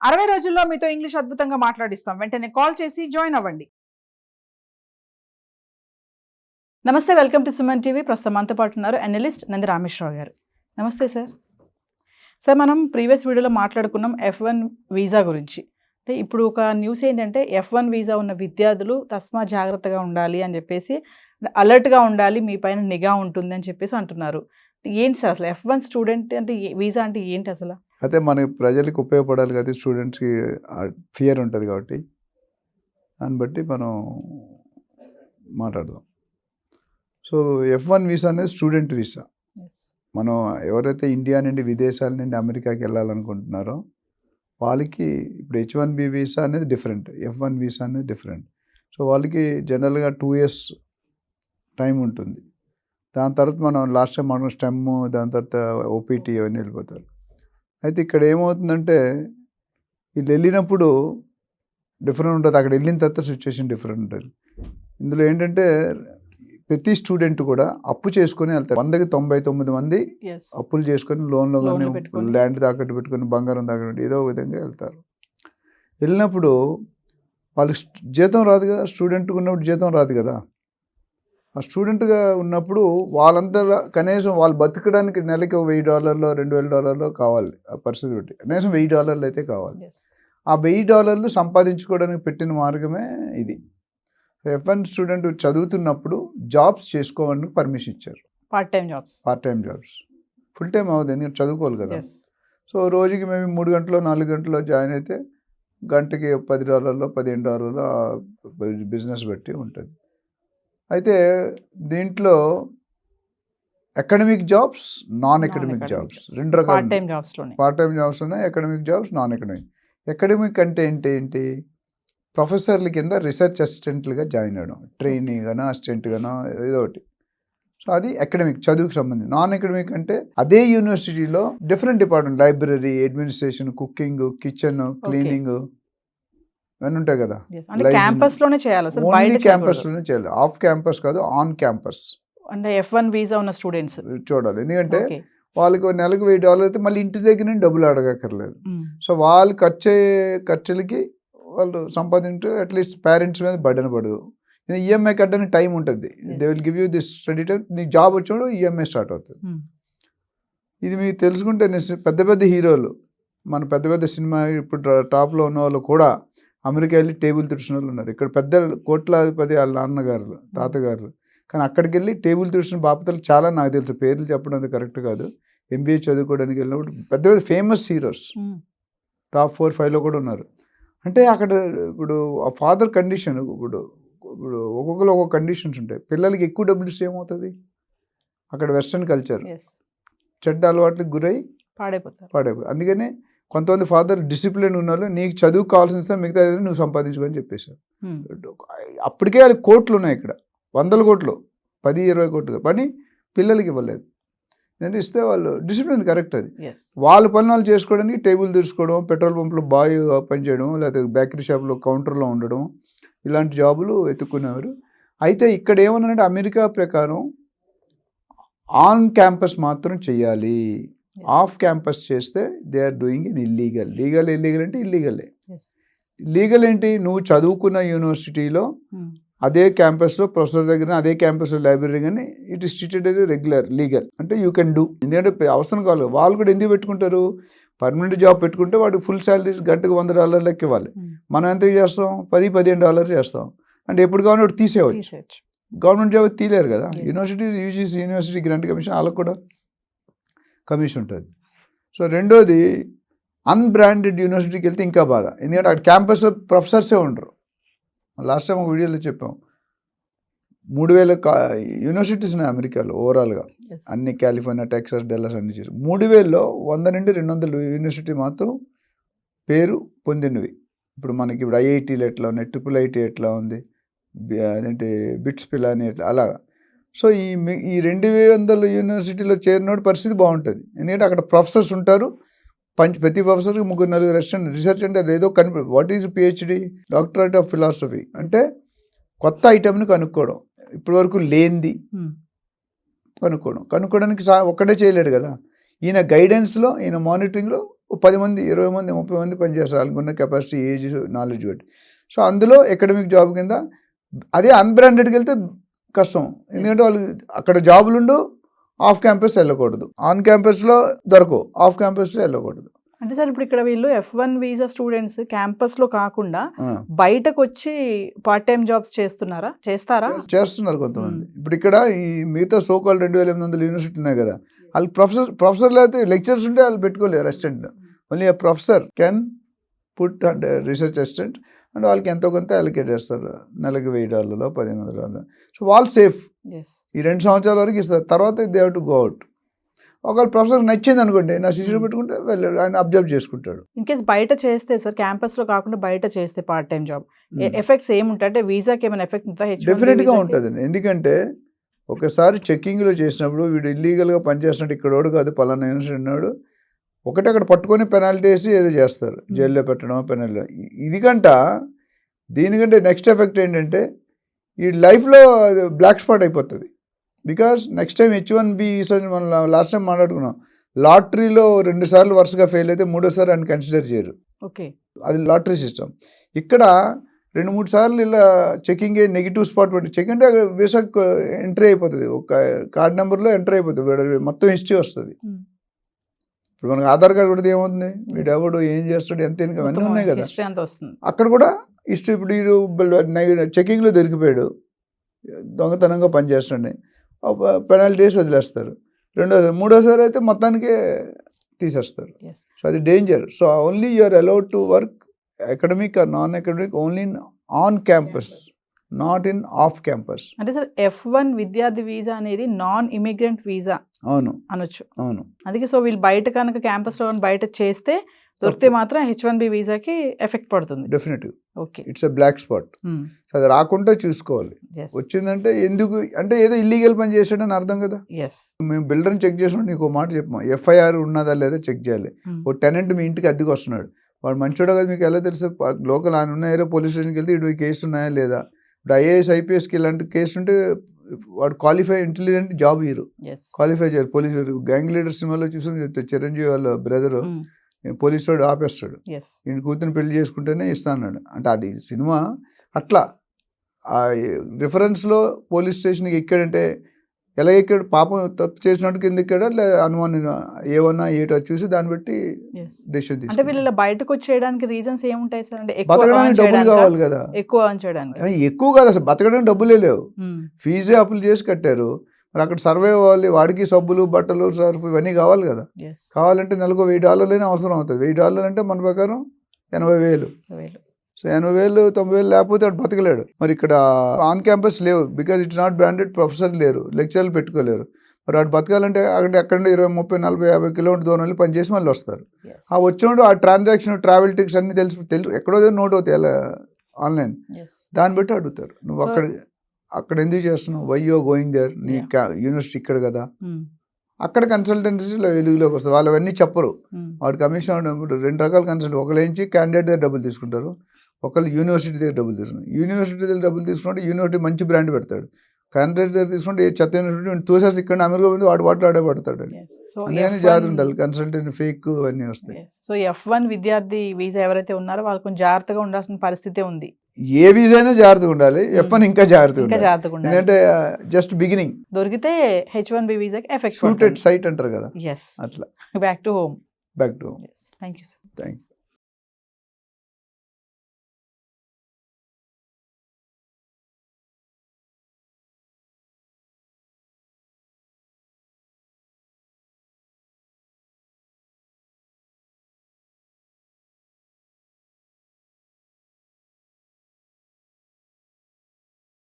60 రోజుల్లో మీతో ఇంగ్లీష్ అద్భుతంగా మాట్లాడిస్తాం. వెంటనే కాల్ చేసి జాయిన్ అవ్వండి. నమస్తే, వెల్కమ్ టు సుమన్ టీవీ. ప్రస్తుతం మనతో పాటు ఉన్నారు అనలిస్ట్ నంది రామేశ్వరరావు గారు. నమస్తే సార్. సార్, మనం ప్రీవియస్ వీడియోలో మాట్లాడుకున్నాం F1 వీసా గురించి. అంటే ఇప్పుడు ఒక న్యూస్ ఏంటంటే F1 వీసా ఉన్న విద్యార్థులు తస్మా జాగ్రత్తగా ఉండాలి అని చెప్పేసి, అలర్ట్గా ఉండాలి, మీ పైన నిఘా ఉంటుంది అని చెప్పేసి అంటున్నారు. ఏంటి సార్ అసలు F1 స్టూడెంట్ అంటే వీసా అంటే ఏంటి అసలు? అయితే మన ప్రజలకు ఉపయోగపడాలి కదా, స్టూడెంట్స్కి ఫియర్ ఉంటుంది కాబట్టి దాన్ని బట్టి మనం మాట్లాడదాం. సో F1 వీసా అనేది స్టూడెంట్ వీసా. మనం ఎవరైతే ఇండియా నుండి విదేశాల నుండి అమెరికాకి వెళ్ళాలనుకుంటున్నారో వాళ్ళకి ఇప్పుడు H1B వీసా అనేది డిఫరెంట్, F1 వీసా అనేది డిఫరెంట్. సో వాళ్ళకి జనరల్గా 2 years టైం ఉంటుంది. దాని తర్వాత మనం లాస్ట్ టైం మనం స్టెమ్, దాని తర్వాత OPT అవన్నీ వెళ్ళిపోతారు. అయితే ఇక్కడ ఏమవుతుందంటే వీళ్ళు వెళ్ళినప్పుడు డిఫరెంట్ ఉంటుంది, అక్కడ వెళ్ళిన తర్వాత సిచ్యువేషన్ డిఫరెంట్ ఉంటుంది. ఇందులో ఏంటంటే ప్రతి స్టూడెంట్ కూడా అప్పు చేసుకొని వెళ్తారు. 100కి 99 మంది అప్పులు చేసుకొని లోన్లో కానీ ల్యాండ్ తాకట్టు పెట్టుకొని బంగారం తాకట్టు ఏదో విధంగా వెళ్తారు. వెళ్ళినప్పుడు వాళ్ళకి జీతం రాదు కదా, స్టూడెంట్గా ఉన్నప్పుడు జీతం రాదు కదా. ఆ స్టూడెంట్గా ఉన్నప్పుడు వాళ్ళంతా కనీసం వాళ్ళు బతకడానికి నెలకి $1000 $2000 కావాలి. ఆ పరిస్థితి బట్టి కనీసం $1000 అయితే కావాలి. ఆ $1000 సంపాదించుకోవడానికి పెట్టిన మార్గమే ఇది. F1 స్టూడెంట్ చదువుతున్నప్పుడు జాబ్స్ చేసుకోవడానికి పర్మిషన్ ఇచ్చారు. Part time jobs full time అవ్వదు, ఎందుకంటే చదువుకోవాలి కదా. సో రోజుకి మేము 3 గంటలో 4 గంటలో జాయిన్ అయితే గంటకి $10 $15 బిజినెస్ బట్టి ఉంటుంది. అయితే దీంట్లో academic jobs, non academic jobs రెండు రకాల పార్ట్ టైం జాబ్స్ ఉన్నాయి. Academic jobs, non academic. Academic అంటే ఏంటి? ప్రొఫెసర్ల కింద రీసెర్చ్ అసిస్టెంట్లుగా జాయిన్ అవ్వడం, ట్రైనీగానో అసిస్టెంట్గానో ఏదో ఒకటి. సో అది అకాడమిక్, చదువుకు సంబంధించి. నాన్ అకాడమిక్ అంటే అదే యూనివర్సిటీలో different department, library, administration, cooking, kitchen, cleaning ఇవన్నీ ఉంటాయి కదా. ఓన్లీ క్యాంపస్లోనే చేయాలి, ఆఫ్ క్యాంపస్ కాదు, ఆన్ క్యాంపస్. అంటే F1 వీసా ఉన్న స్టూడెంట్స్ చూడాలి. ఎందుకంటే వాళ్ళకి నెలకు $1000 అయితే మళ్ళీ ఇంటి దగ్గర నుండి డబ్బులు అడగక్కర్లేదు. సో వాళ్ళు ఖర్చులకి వాళ్ళు సంపాదించే అట్లీస్ట్ పేరెంట్స్ మీద బర్డెన్ పడదు. ఈఎంఐ కట్టడానికి టైం ఉంటుంది. They will give you this study time. నీకు జాబ్ వచ్చినప్పుడు ఈఎంఐ స్టార్ట్ అవుతుంది. ఇది మీకు తెలుసుకుంటే పెద్ద పెద్ద హీరోలు, మన పెద్ద పెద్ద సినిమా ఇప్పుడు టాప్లో ఉన్న వాళ్ళు కూడా అమెరికా వెళ్ళి టేబుల్ తుడిచిన వాళ్ళు ఉన్నారు. ఇక్కడ పెద్ద కోట్లాధిపతి వాళ్ళ నాన్నగారు, తాతగారు, కానీ అక్కడికి వెళ్ళి టేబుల్ తుడిచిన బాపతలు చాలా నాకు తెలుసు. పేర్లు చెప్పడం అది కరెక్ట్ కాదు. MBA చదువుకోవడానికి వెళ్ళినప్పుడు పెద్ద పెద్ద ఫేమస్ హీరోస్ టాప్ 4, 5లో కూడా ఉన్నారు. అంటే అక్కడ ఇప్పుడు ఆ ఫాదర్ కండిషన్, ఇప్పుడు ఒక్కొక్కరు ఒక్కొక్క కండిషన్స్ ఉంటాయి. పిల్లలకి ఎక్కువ డబ్బులు ఇస్తే ఏమవుతుంది? అక్కడ వెస్ట్రన్ కల్చర్ చెడ్డ అలవాట్లకు గురై పాడైపోతుంది. అందుకనే కొంతమంది ఫాదర్ డిసిప్లిన్ ఉన్నారు, నీకు చదువు కావాల్సిన మిగతా నువ్వు సంపాదించుకొని చెప్పేశారు. అప్పటికే వాళ్ళకి కోట్లు ఉన్నాయి, ఇక్కడ 100 కోట్లు, 10-20 కోట్లు పని పిల్లలకి ఇవ్వలేదు. నేను ఇస్తే వాళ్ళు డిసిప్లిన్ కరెక్ట్. అది వాళ్ళ పని వాళ్ళు చేసుకోవడానికి టేబుల్ తీసుకోవడం, పెట్రోల్ పంపులో బాయ్ పనిచేయడం, లేకపోతే బేకరీ షాప్లో కౌంటర్లో ఉండడం, ఇలాంటి జాబులు ఎత్తుక్కునేవారు. అయితే ఇక్కడ ఏమన్నారంటే అమెరికా ప్రకారం ఆన్ క్యాంపస్ మాత్రం చెయ్యాలి, ఆఫ్ క్యాంపస్ చేస్తే they are doing in illegal. Illegal అంటే ఇల్లీగలే. లీగల్ ఏంటి? నువ్వు చదువుకున్న యూనివర్సిటీలో అదే క్యాంపస్లో ప్రొఫెసర్ దగ్గర, అదే క్యాంపస్లో లైబ్రరీ కానీ it is treated as regular, legal. అంటే యూ కెన్ డూ. ఎందుకంటే అవసరం కావాలి. వాళ్ళు కూడా ఎందుకు పెట్టుకుంటారు? పర్మనెంట్ జాబ్ పెట్టుకుంటే వాడికి ఫుల్ శాలరీ గంటకు $100 లెక్క ఇవ్వాలి. మనం ఎంత చేస్తాం? $10-15 చేస్తాం. అంటే ఎప్పుడు కావాలి ఒకటి తీసేవచ్చు. గవర్నమెంట్ జాబ్ తీయలేరు కదా. Universities, UGC university grant commission, వాళ్ళకు కూడా కమిషన్ ఉంటుంది. సో రెండోది, అన్బ్రాండెడ్ యూనివర్సిటీకి వెళ్తే ఇంకా బాధ. ఎందుకంటే అక్కడ క్యాంపస్లో ప్రొఫెసర్సే ఉండరు. లాస్ట్ టైం ఒక వీడియోలో చెప్పాం, 3000 యూనివర్సిటీస్ ఉన్నాయి అమెరికాలో ఓవరాల్గా, అన్ని కాలిఫోర్నియా, టెక్సాస్, డెల్లాస్ అన్ని చేసి 3000లో 100 నుండి 200 యూనివర్సిటీ మాత్రం పేరు పొందినవి. ఇప్పుడు మనకి ఇప్పుడు IITలు ఎట్లా ఉన్నాయి, IIIT ఎట్లా ఉంది, అదేంటి బిట్స్ పిలాని ఎట్లా, అలాగా. సో ఈ 200 యూనివర్సిటీలో చేరినోడి పరిస్థితి బాగుంటుంది. ఎందుకంటే అక్కడ ప్రొఫెసర్స్ ఉంటారు. ప్రతి ప్రొఫెసర్కి 3-4 రీసెర్చ్ అంటే ఏదో what is PhD, doctorate of philosophy అంటే కొత్త ఐటమ్ని కనుక్కోవడం, ఇప్పటి వరకు లేనిది కనుక్కోవడానికి ఒక్కడే చేయలేడు కదా. ఈయన గైడెన్స్లో, ఈయన మానిటరింగ్లో 10 మంది 20 మంది 30 మంది పనిచేస్తారు వాళ్ళకున్న కెపాసిటీ ఏజ్ నాలెడ్జ్ బట్టి. సో అందులో అకాడమిక్ జాబ్ కింద అదే అన్బ్రాండెడ్కి వెళ్తే కష్టం, ఎందుకంటే వాళ్ళు అక్కడ జాబులు ఉండు ఆఫ్ క్యాంపస్ వెళ్ళకూడదు, ఆన్ క్యాంపస్లో దొరకవు, ఆఫ్ క్యాంపస్లో వెళ్ళకూడదు. అంటే సార్ ఇప్పుడు ఇక్కడ వీళ్ళు F1 వీసా స్టూడెంట్స్ క్యాంపస్లో కాకుండా బయటకు వచ్చి పార్ట్ టైం జాబ్స్ చేస్తారా? చేస్తున్నారు కొంతమంది. ఇప్పుడు ఇక్కడ ఈ మిగతా సోకాల్ 2800 యూనివర్సిటీ ఉన్నాయి కదా, వాళ్ళు ప్రొఫెసర్లు అయితే లెక్చర్స్ ఉంటే వాళ్ళు పెట్టుకోలేరు అసిస్టెంట్. ఓన్లీ ఆ professor can put and research assistant and వాళ్ళకి ఎంతో కొంత అలొకేట్ చేస్తారు, నెలకి $1000 $1500. సో వాళ్ళు సేఫ్ ఈ 2 సంవత్సరాల వరకు ఇస్తారు. తర్వాత they have to go out. ఒకవేళ ప్రొఫెసర్ నచ్చింది అనుకోండి, నా శిష్యుడు పెట్టుకుంటే వెళ్ళాడు, ఆయన అబ్జర్వ్ చేసుకుంటాడు. ఇన్ కేస్ బయట చేస్తే సార్, క్యాంపస్లో కాకుండా బయట చేస్తే పార్ట్ టైం జాబ్ ఎఫెక్ట్స్ ఏముంటాయి? అంటే వీసాకి ఏమైనా ఎఫెక్ట్ ఉంటుందా? డెఫినెట్గా ఉంటుంది. ఎందుకంటే ఒకసారి చెక్కింగ్లో చేసినప్పుడు వీడు ఇల్లీగల్గా పనిచేసినట్టు ఇక్కడోడు కాదు, పలానా యూనివర్సిటీ ఉన్నాడు, ఒకటి అక్కడ పట్టుకొని పెనాల్టీ వేసి ఏదో చేస్తారు, జైల్లో పెట్టడం పెనాల్టీ. దీనికంటే నెక్స్ట్ ఎఫెక్ట్ ఏంటంటే ఈ లైఫ్లో బ్లాక్ స్పాట్ అయిపోతుంది. బికాస్ నెక్స్ట్ టైం H1B మనం లాస్ట్ టైం మాట్లాడుకున్నాం, లాటరీలో 2 సార్లు వరుసగా ఫెయిల్ అయితే 3వ అని కన్సిడర్ చేయరు. ఓకే, అది లాటరీ సిస్టమ్. ఇక్కడ 2-3 సార్లు ఇలా చెకింగ్ నెగిటివ్ స్పాట్ పెట్టి చెక్ అంటే వీసా ఎంట్రీ అయిపోతుంది, ఒక కార్డ్ నెంబర్లో ఎంట్రీ అయిపోతుంది, మొత్తం హిస్టరీ వస్తుంది. ఇప్పుడు మనకు ఆధార్ కార్డు కూడా ఏమవుతుంది, వీడు ఎవడు ఏం చేస్తాడు ఎంత ఇన్కమ్ అన్నీ ఉన్నాయి కదా, అక్కడ కూడా హిస్టరీ. ఇప్పుడు వీడు చెకింగ్లో దొరికిపోయాడు, దొంగతనంగా పనిచేస్తుండే, పెనాల్టీ వేసి వదిలేస్తారు. 2వ-3వ అయితే మొత్తానికే తీసేస్తారు. సో అది danger. So only you are allowed to work academic or non academic only in on campus, not in off campus. అంటే సార్ F1 విద్యార్థి వీసా అనేది నాన్ ఇమిగ్రెంట్ వీసా అవును అనొచ్చు. అవును, అందుకే సో వీళ్ళు బయట కనుక క్యాంపస్లో బయట చేస్తే దొరికితే మాత్రం H1B వీసాకి ఎఫెక్ట్ పడుతుంది. డెఫినెట్గా. Okay, it's a black spot. అది రాకుండా చూసుకోవాలి. వచ్చిందంటే ఎందుకు అంటే ఏదో ఇల్లీగల్ పని చేసాడని అర్థం కదా. మేము బిల్డర్ని చెక్ చేసినప్పుడు నీకు మాట చెప్పాం, FIR ఉన్నదా లేదా చెక్ చేయాలి. ఓ టెనెంట్ మీ ఇంటికి అద్దెకి వస్తున్నాడు, వాడు మంచోడా కదా మీకు ఎలా తెలుసు? లోకల్ ఆయన ఉన్న ఏరియా పోలీస్ స్టేషన్కి వెళ్తే ఇటు కేసు ఉన్నాయా లేదా. ఇప్పుడు IAS IPSకి ఇలాంటి కేసు ఉంటే వాడు qualify intelligent job hero qualify చేయాలి. పోలీస్ గ్యాంగ్ లీడర్ సినిమాలో చూసి చెప్తే చిరంజీవి వాళ్ళ బ్రదరు పోలీసు వాడు ఆపేస్తాడు, ఈయన కూతురు పెళ్లి చేసుకుంటేనే ఇస్తా అన్నాడు. అంటే అది సినిమా అట్లా ఆ రిఫరెన్స్లో పోలీస్ స్టేషన్కి ఎక్కాడంటే ఎలా ఎక్కాడు, పాపం తప్పు చేసినట్టు కింద ఎక్కాడా లేదా అనుమానం ఏమన్నా ఏటో చూసి దాన్ని బట్టి డెసిషన్ తీసుకుంటాడు. అంటే వీళ్ళ బయటకు వచ్చేయడానికి రీజన్స్ ఏముంటాయి సార్? అంటే బతకడానికి డబ్బులు కావాలి కదా. ఎక్కువ కాదు అసలు, బతకడానికి డబ్బులే లేవు, ఫీజే అప్పులు చేసి కట్టారు. మరి అక్కడ సర్వే అవ్వాలి, వాడికి సబ్బులు బట్టలు సర్ఫ్ ఇవన్నీ కావాలి కదా. కావాలంటే నెలకు $1000 అవసరం అవుతుంది. $1000 అంటే మన ప్రకారం 80,000. సో 80,000 90,000 లేకపోతే వాడు బతకలేడు. మరి ఇక్కడ ఆన్ క్యాంపస్ లేవు, because it's not branded, professor లేరు, లెక్చర్లు పెట్టుకోలేరు. మరి వాడు బతకాలంటే అక్కడ 20 30 40 50 కిలోమీటర్ దూరం వెళ్ళి పనిచేసి మళ్ళీ వస్తారు. ఆ వచ్చినప్పుడు ఆ ట్రాన్సాక్షన్ ట్రావెల్ టిక్స్ అన్ని తెలుసు ఎక్కడో నోట్ అవుతాయి అలా ఆన్లైన్, దాన్ని బట్టి అడుగుతారు నువ్వు అక్కడ ఎందుకు చేస్తున్నావు, వై యూ గోయింగ్ దేర్, నీ యూనివర్సిటీ ఇక్కడ కదా. అక్కడ కన్సల్టెన్సీలో వెలుగులోకి వస్తుంది, వాళ్ళు అవన్నీ చెప్పరు. వాడు కమిషన్ 2 రకాల కన్సల్ట్, ఒకళ్ళు ఏంచి క్యాండిడేట్ దగ్గర డబ్బులు తీసుకుంటారు, ఒకళ్ళు యూనివర్సిటీ దగ్గర డబ్బులు తీసుకుంటారు. యూనివర్సిటీ దగ్గర డబ్బులు తీసుకుంటే యూనివర్సిటీ మంచి బ్రాండ్ పెడతాడు, క్యాండిడేట్ దగ్గర తీసుకుంటే ఏ చెత్త యూనివర్సిటీ తోసేసి ఇక్కడ అమెరికా పోతే వాడు ఆడబడతాడు. అందుకని జాగ్రత్త ఉండాలి, కన్సల్టెంట్ ఫేక్ అవన్నీ వస్తాయి. సో F1 విద్యార్థి వీసా ఎవరైతే ఉన్నారో వాళ్ళు కొంచెం జాగ్రత్తగా ఉండాల్సిన పరిస్థితి ఉంది. ఏ వీసా అయినా జాగ్రత్తగా ఉండాలి, F1 ఇంకా జాగ్రత్తగా ఉండాలి, ఎందుకంటే జస్ట్ బిగినింగ్. దొరికితే H1B వీసాకి ఎఫెక్ట్ షూటెడ్ సైట్ అంటారు కదా, అట్లా. Back to home. Thank you.